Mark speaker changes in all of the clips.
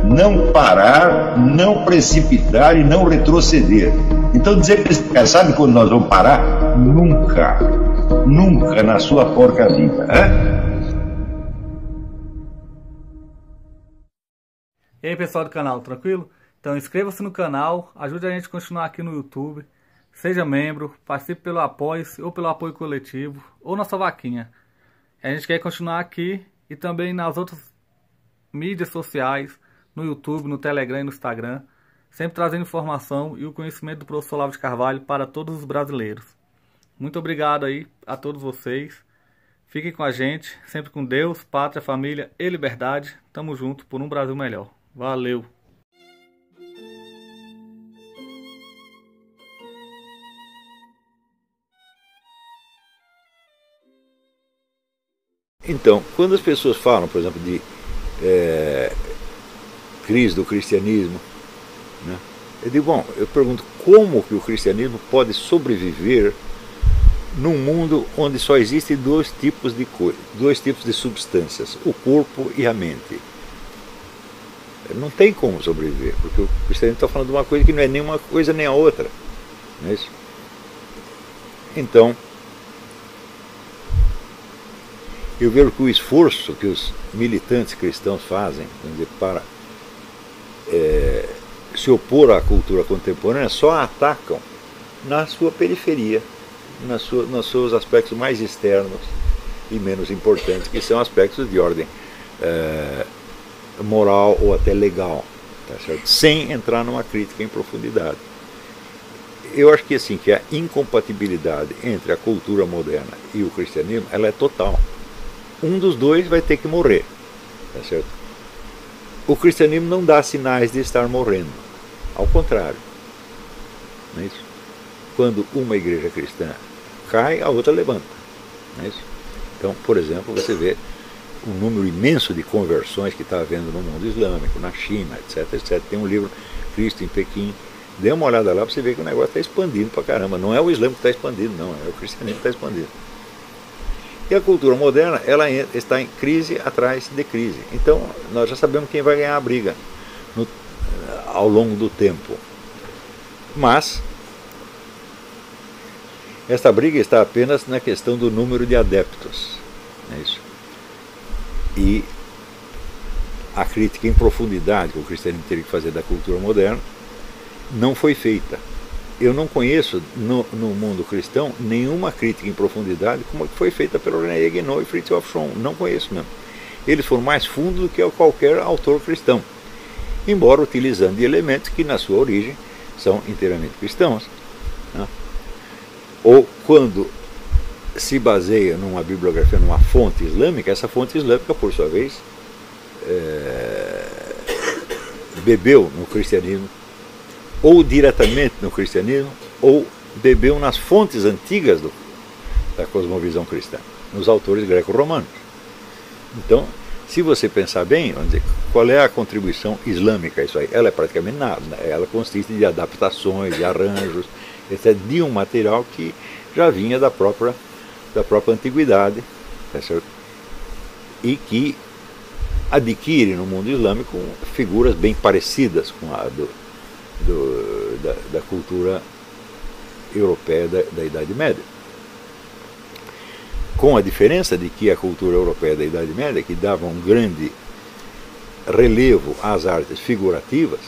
Speaker 1: não parar, não precipitar e não retroceder. Então dizer para esse cara, sabe quando nós vamos parar? Nunca, nunca na sua porca vida, né?
Speaker 2: E aí pessoal do canal, tranquilo? Então inscreva-se no canal, ajude a gente a continuar aqui no YouTube, seja membro, participe pelo apoio ou pelo apoio coletivo ou na sua vaquinha. A gente quer continuar aqui e também nas outras mídias sociais, no YouTube, no Telegram e no Instagram, sempre trazendo informação e o conhecimento do professor Olavo de Carvalho para todos os brasileiros. Muito obrigado aí a todos vocês. Fiquem com a gente, sempre com Deus, pátria, família e liberdade. Tamo junto por um Brasil melhor. Valeu!
Speaker 3: Então, quando as pessoas falam, por exemplo, de crise do cristianismo, né, eu pergunto como que o cristianismo pode sobreviver num mundo onde só existem dois tipos de substâncias, o corpo e a mente. Não tem como sobreviver, porque o cristianismo está falando de uma coisa que não é nem uma coisa nem a outra. Não é isso? Então, eu vejo que o esforço que os militantes cristãos fazem, vamos dizer, para se opor à cultura contemporânea só a atacam na sua periferia, nos seus aspectos mais externos e menos importantes, que são aspectos de ordem moral ou até legal, tá certo? Sem entrar numa crítica em profundidade. Eu acho que assim, que a incompatibilidade entre a cultura moderna e o cristianismo, ela é total. Um dos dois vai ter que morrer, tá certo? O cristianismo não dá sinais de estar morrendo, ao contrário, não é isso? Quando uma igreja cristã cai, a outra levanta, não é isso? Então, por exemplo, você vê um número imenso de conversões que está havendo no mundo islâmico, na China, etc, etc. Tem um livro, Cristo em Pequim, dê uma olhada lá para você ver que o negócio está expandindo para caramba. Não é o Islã que está expandindo, não, é o cristianismo que está expandindo. E a cultura moderna, ela está em crise atrás de crise. Então, nós já sabemos quem vai ganhar a briga ao longo do tempo. Mas esta briga está apenas na questão do número de adeptos. É isso. E a crítica em profundidade que o cristianismo teria que fazer da cultura moderna não foi feita. Eu não conheço no mundo cristão nenhuma crítica em profundidade como a que foi feita pelo René Guénon e Fritjof Schuon. Não conheço mesmo. Eles foram mais fundos do que qualquer autor cristão, embora utilizando de elementos que na sua origem são inteiramente cristãos, né? Ou quando se baseia numa bibliografia, numa fonte islâmica, essa fonte islâmica, por sua vez, bebeu no cristianismo, ou diretamente no cristianismo, ou bebeu nas fontes antigas da cosmovisão cristã, nos autores greco-romanos. Então, se você pensar bem, vamos dizer, qual é a contribuição islâmica a isso aí? Ela é praticamente nada, né? Ela consiste de adaptações, de arranjos, etc., de um material que já vinha da própria antiguidade, tá certo? E que adquire no mundo islâmico figuras bem parecidas com a da cultura europeia da Idade Média. Com a diferença de que a cultura europeia da Idade Média, que dava um grande relevo às artes figurativas,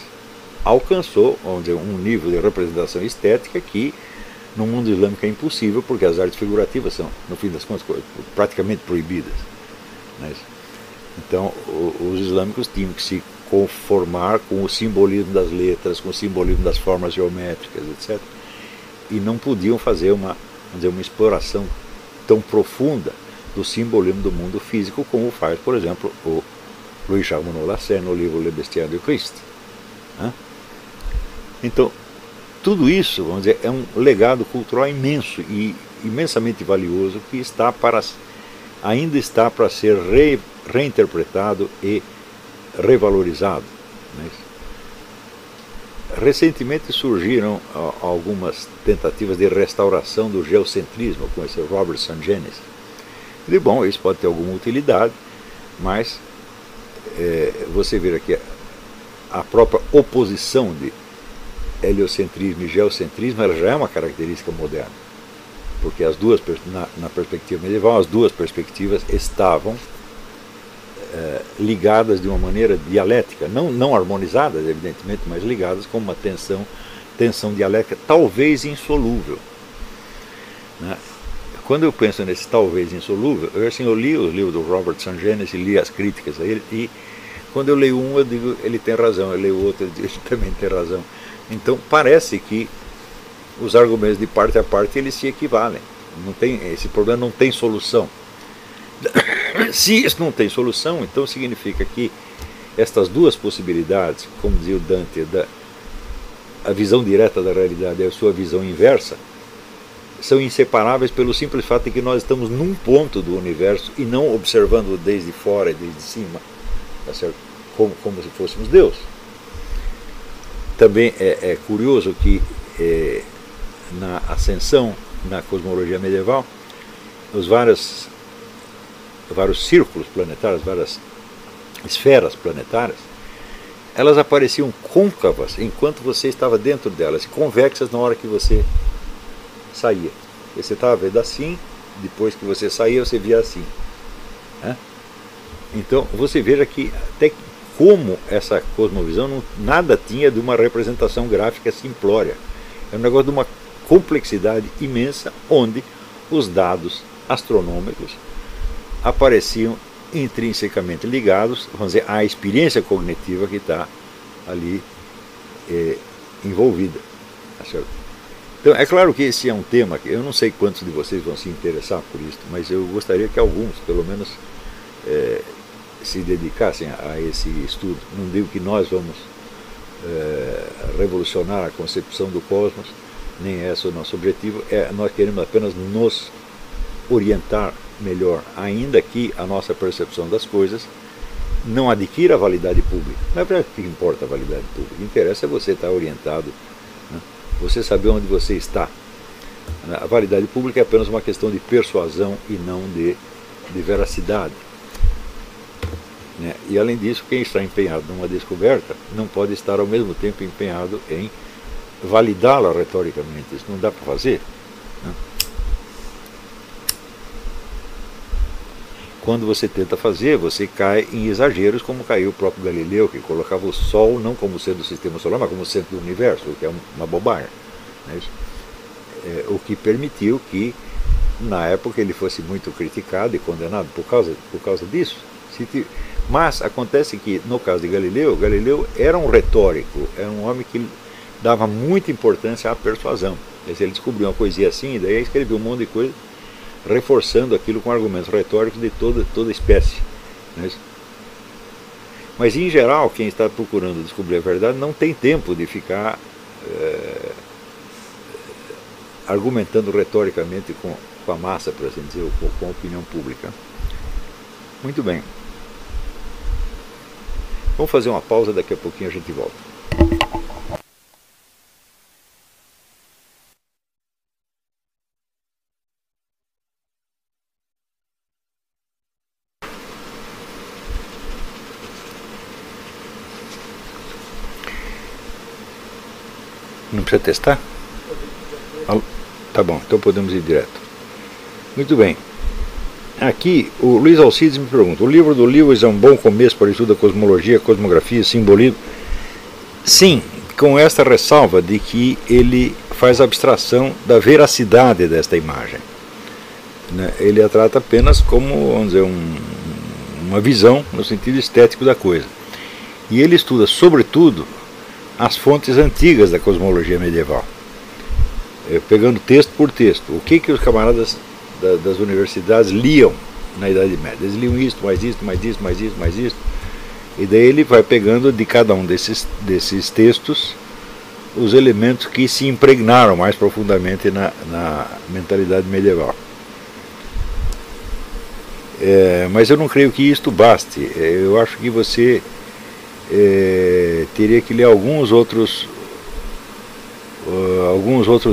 Speaker 3: alcançou, vamos dizer, um nível de representação estética que no mundo islâmico é impossível, porque as artes figurativas são, no fim das contas, praticamente proibidas, né? Então, os islâmicos tinham que se conformar com o simbolismo das letras, com o simbolismo das formas geométricas, etc. E não podiam fazer uma exploração tão profunda do simbolismo do mundo físico como faz, por exemplo, o Louis Charbonneau Lasserre no livro Le Bestiaire du Christ, né? Então, tudo isso, vamos dizer, é um legado cultural imenso e imensamente valioso que ainda está para ser reinterpretado e revalorizado, né? Recentemente surgiram algumas tentativas de restauração do geocentrismo com esse Robertson Janis. E bom, isso pode ter alguma utilidade, mas você vê aqui a própria oposição de heliocentrismo e geocentrismo, ela já é uma característica moderna, porque as duas, na perspectiva medieval, as duas perspectivas estavam ligadas de uma maneira dialética, não harmonizadas, evidentemente, mas ligadas com uma tensão dialética talvez insolúvel, né? Quando eu penso nesse talvez insolúvel, eu li os livros do Robert Sungenis e li as críticas a ele, e quando eu leio um eu digo, ele tem razão, eu leio o outro, eu digo, ele também tem razão. Então parece que os argumentos de parte a parte eles se equivalem. Esse problema não tem solução. Se isso não tem solução, então significa que estas duas possibilidades, como dizia o Dante, a visão direta da realidade e a sua visão inversa, são inseparáveis pelo simples fato de que nós estamos num ponto do universo e não observando desde fora e desde cima, tá certo? Como se fôssemos Deus. Também é curioso que na ascensão, na cosmologia medieval, os vários círculos planetários, várias esferas planetárias, elas apareciam côncavas enquanto você estava dentro delas, e convexas na hora que você saía. Você estava vendo assim, depois que você saía você via assim, né? Então você veja que até como essa cosmovisão nada tinha de uma representação gráfica simplória. É um negócio de uma complexidade imensa, onde os dados astronômicos apareciam intrinsecamente ligados, vamos dizer, à experiência cognitiva que está ali envolvida, tá certo? Então, é claro que esse é um tema que eu não sei quantos de vocês vão se interessar por isso, mas eu gostaria que alguns, pelo menos, se dedicassem a esse estudo. Não digo que nós vamos revolucionar a concepção do cosmos, nem esse é o nosso objetivo, nós queremos apenas nos orientar melhor, ainda que a nossa percepção das coisas não adquira validade pública. Não é para que importa a validade pública, o que interessa é você estar orientado, né? Você saber onde você está. A validade pública é apenas uma questão de persuasão e não de veracidade, né? E além disso, quem está empenhado numa descoberta não pode estar ao mesmo tempo empenhado em validá-la retoricamente. Isso não dá para fazer, né? Quando você tenta fazer, você cai em exageros, como caiu o próprio Galileu, que colocava o Sol não como centro do sistema solar, mas como centro do universo, o que é uma bobagem, né? O que permitiu que, na época, ele fosse muito criticado e condenado por causa disso. Mas acontece que, no caso de Galileu era um retórico, era um homem que dava muita importância à persuasão. Ele descobriu uma coisinha assim, e daí escreveu um monte de coisa, reforçando aquilo com argumentos retóricos de toda espécie, né? Mas, em geral, quem está procurando descobrir a verdade não tem tempo de ficar argumentando retoricamente com a massa, por assim dizer, ou com a opinião pública. Muito bem. Vamos fazer uma pausa, daqui a pouquinho a gente volta. Não precisa testar? Tá bom, então podemos ir direto. Muito bem. Aqui o Luiz Alcides me pergunta: o livro do Lewis é um bom começo para o estudo da cosmologia, cosmografia, simbolismo? Sim, com esta ressalva de que ele faz abstração da veracidade desta imagem, né? Ele a trata apenas como, vamos dizer, uma visão no sentido estético da coisa. E ele estuda, sobretudo, as fontes antigas da cosmologia medieval, pegando texto por texto. O que os camaradas das universidades liam na Idade Média? Eles liam isto, mais isto, mais isto, mais isto, mais isto. E daí ele vai pegando de cada um desses textos os elementos que se impregnaram mais profundamente na mentalidade medieval. Mas eu não creio que isto baste. Eu acho que você teria que ler alguns outros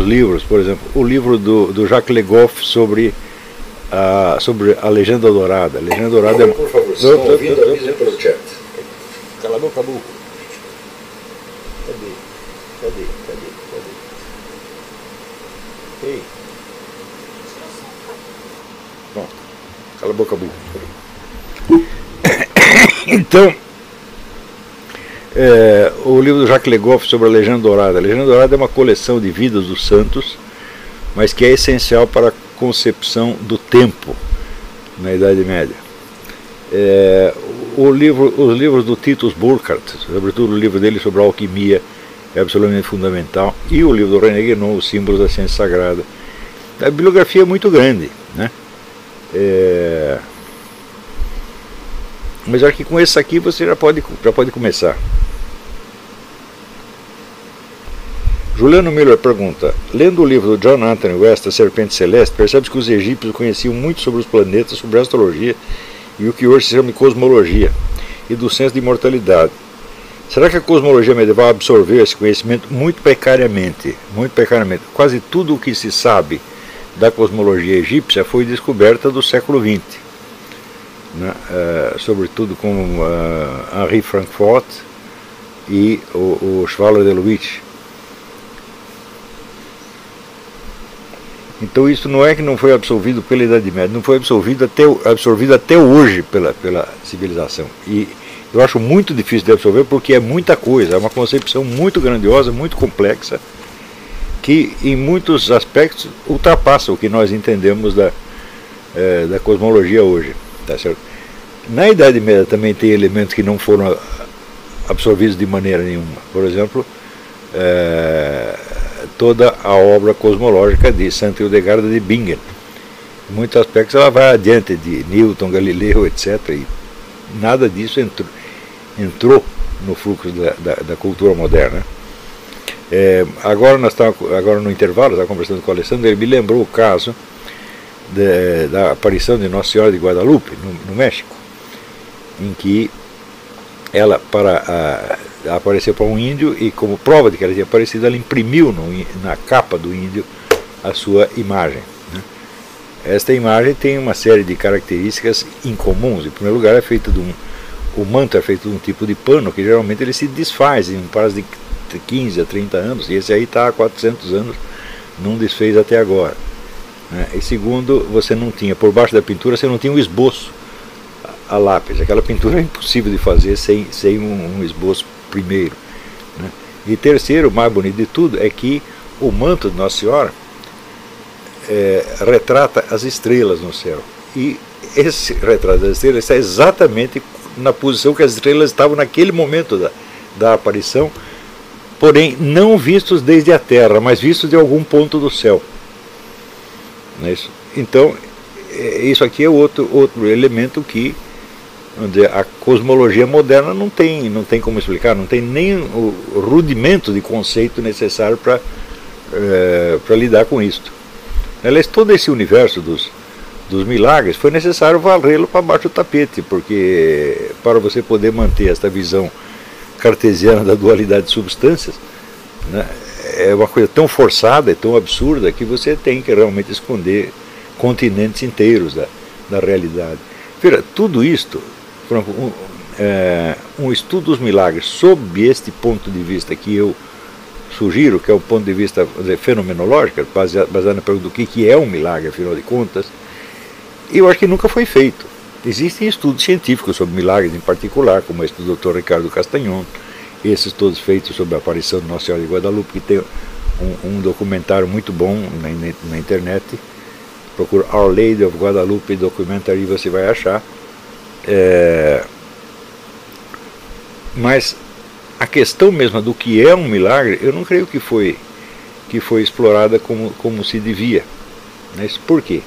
Speaker 3: livros, por exemplo, o livro do Jacques Le Goff sobre a Legenda Dourada. A Legenda Dourada por favor, estão ouvindo, avisa pelo chat. Cala a boca, burro. Cadê? Ei. Pronto. Cala a boca, burro. Então, o livro do Jacques Le Goff sobre a Legenda Dourada. A Legenda Dourada é uma coleção de vidas dos santos, mas que é essencial para a concepção do tempo na Idade Média. Os livros do Titus Burckhardt, sobretudo o livro dele sobre a alquimia, é absolutamente fundamental, e o livro do René Guénon, Os Símbolos da Ciência Sagrada. A bibliografia é muito grande, né? Mas acho que com esse aqui você já pode começar. Juliano Miller pergunta: lendo o livro do John Anthony West, A Serpente Celeste, percebe-se que os egípcios conheciam muito sobre os planetas, sobre a astrologia e o que hoje se chama de cosmologia, e do senso de imortalidade. Será que a cosmologia medieval absorveu esse conhecimento muito precariamente? Quase tudo o que se sabe da cosmologia egípcia foi descoberta do século XX, né? Sobretudo com Henri Frankfurt e o Schwaller de Luich. Então isso não é que não foi absorvido pela Idade Média, não foi absorvido até hoje pela civilização. E eu acho muito difícil de absorver porque é muita coisa, é uma concepção muito grandiosa, muito complexa, que em muitos aspectos ultrapassa o que nós entendemos da cosmologia hoje. Tá certo? Na Idade Média também tem elementos que não foram absorvidos de maneira nenhuma. Por exemplo, toda a obra cosmológica de Santo Hildegarda de Bingen. Em muitos aspectos ela vai adiante de Newton, Galileu, etc. E nada disso entrou no fluxo da cultura moderna. Agora no intervalo, estava conversando com o Alessandro, ele me lembrou o caso da aparição de Nossa Senhora de Guadalupe, no México, em que ela, para aparecer para um índio, e como prova de que ela tinha aparecido, ela imprimiu na capa do índio a sua imagem, né? Esta imagem tem uma série de características incomuns. Em primeiro lugar, o manto é feito de um tipo de pano que geralmente ele se desfaz em um prazo de 15 a 30 anos, e esse aí está há 400 anos, não desfez até agora, né? E segundo, você não tinha, por baixo da pintura, você não tinha um esboço a lápis. Aquela pintura é impossível de fazer sem um esboço primeiro, né? E terceiro, o mais bonito de tudo, é que o manto de Nossa Senhora retrata as estrelas no céu. E esse retrato das estrelas está exatamente na posição que as estrelas estavam naquele momento da aparição, porém não vistos desde a Terra, mas vistos de algum ponto do céu. Não é isso? Então, isso aqui é outro elemento que a cosmologia moderna não tem como explicar, não tem nem o rudimento de conceito necessário para lidar com isso. Aliás, todo esse universo dos milagres foi necessário varrê-lo para baixo do tapete, porque para você poder manter esta visão cartesiana da dualidade de substâncias, né, é uma coisa tão forçada e tão absurda que você tem que realmente esconder continentes inteiros da realidade. Veja, tudo isto, um estudo dos milagres sob este ponto de vista que eu sugiro, que é o ponto de vista fenomenológico, baseado na pergunta do que é um milagre, afinal de contas, eu acho que nunca foi feito. Existem estudos científicos sobre milagres em particular, como esse do Dr. Ricardo Castagnon, esses todos feitos sobre a aparição de Nossa Senhora de Guadalupe, que tem um documentário muito bom na internet. Procura Our Lady of Guadalupe Documentary e você vai achar. Mas a questão mesma do que é um milagre, eu não creio que foi explorada como se devia. Mas por quê?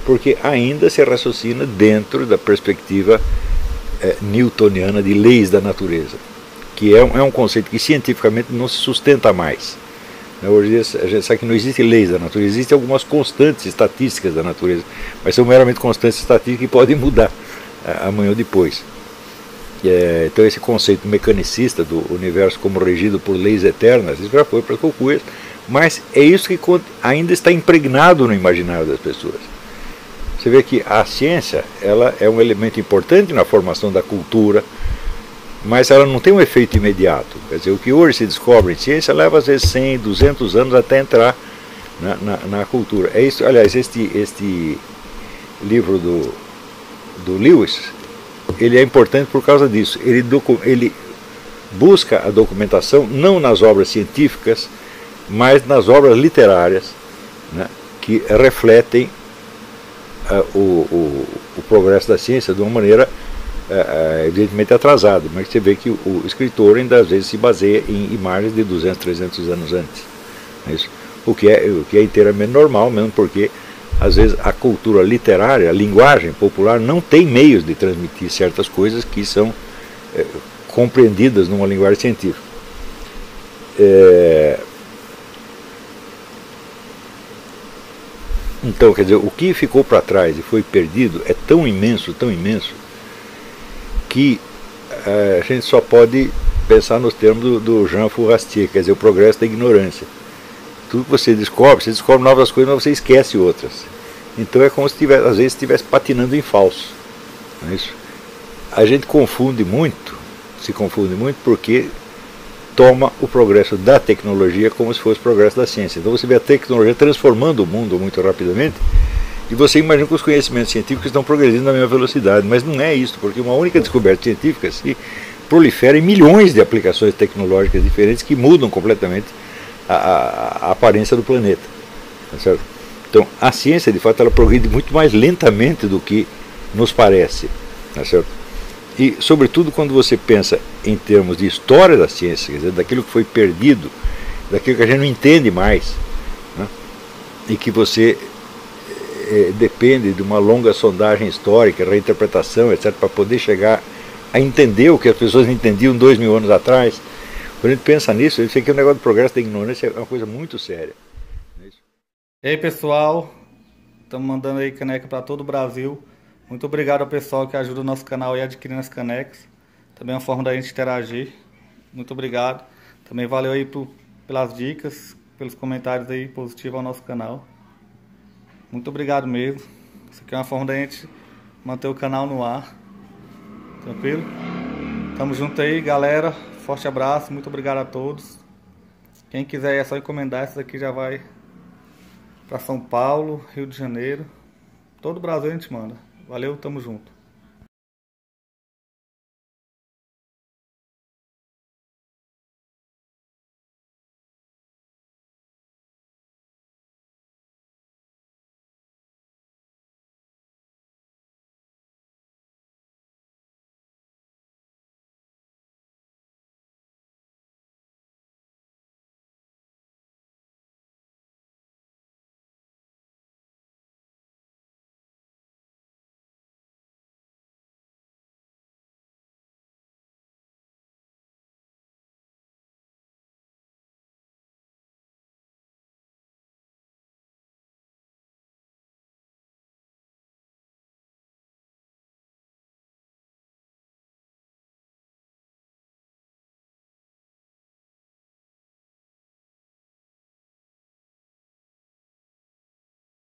Speaker 3: Porque ainda se raciocina dentro da perspectiva newtoniana de leis da natureza, que é um conceito que cientificamente não se sustenta mais. Hoje a gente sabe que não existem leis da natureza, existem algumas constantes estatísticas da natureza, mas são meramente constantes estatísticas que podem mudar amanhã ou depois. Então esse conceito mecanicista do universo como regido por leis eternas, isso já foi para as cucuias, mas é isso que ainda está impregnado no imaginário das pessoas. Você vê que a ciência, ela é um elemento importante na formação da cultura, mas ela não tem um efeito imediato. Quer dizer, o que hoje se descobre em ciência leva às vezes 100, 200 anos até entrar na cultura. É isso, aliás, este livro do Lewis, ele é importante por causa disso. Ele busca a documentação não nas obras científicas, mas nas obras literárias, né, que refletem o progresso da ciência de uma maneira evidentemente atrasada, mas você vê que o escritor ainda às vezes se baseia em imagens de 200, 300 anos antes. É isso. O que é inteiramente normal, mesmo porque às vezes a cultura literária, a linguagem popular não tem meios de transmitir certas coisas que são compreendidas numa linguagem científica. Então, quer dizer, o que ficou para trás e foi perdido é tão imenso, que a gente só pode pensar nos termos do Jean Fourastier, quer dizer, o progresso da ignorância. Tudo que você descobre novas coisas, mas você esquece outras. Então é como se às vezes estivesse patinando em falso. Não é isso? A gente se confunde muito porque toma o progresso da tecnologia como se fosse o progresso da ciência. Então você vê a tecnologia transformando o mundo muito rapidamente e você imagina que os conhecimentos científicos estão progredindo na mesma velocidade, mas não é isso, porque uma única descoberta científica se prolifera em milhões de aplicações tecnológicas diferentes que mudam completamente a aparência do planeta. Tá certo? Então a ciência, de fato, ela progride muito mais lentamente do que nos parece. Tá certo? E, sobretudo, quando você pensa em termos de história da ciência, quer dizer, daquilo que foi perdido, daquilo que a gente não entende mais, né? E que você depende de uma longa sondagem histórica, reinterpretação, etc., para poder chegar a entender o que as pessoas entendiam 2000 anos atrás. Quando a gente pensa nisso, eu sei que o negócio do progresso da ignorância é uma coisa muito séria. É isso?
Speaker 2: E aí, pessoal, estamos mandando aí caneca para todo o Brasil. Muito obrigado ao pessoal que ajuda o nosso canal aí adquirindo as canecas. Também é uma forma da gente interagir. Muito obrigado. Também valeu aí pelas dicas, pelos comentários aí positivos ao nosso canal. Muito obrigado mesmo. Isso aqui é uma forma da gente manter o canal no ar. Tranquilo? Tamo junto aí, galera. Forte abraço. Muito obrigado a todos. Quem quiser é só encomendar. Essa daqui já vai para São Paulo, Rio de Janeiro. Todo o Brasil a gente manda. Valeu, tamo junto.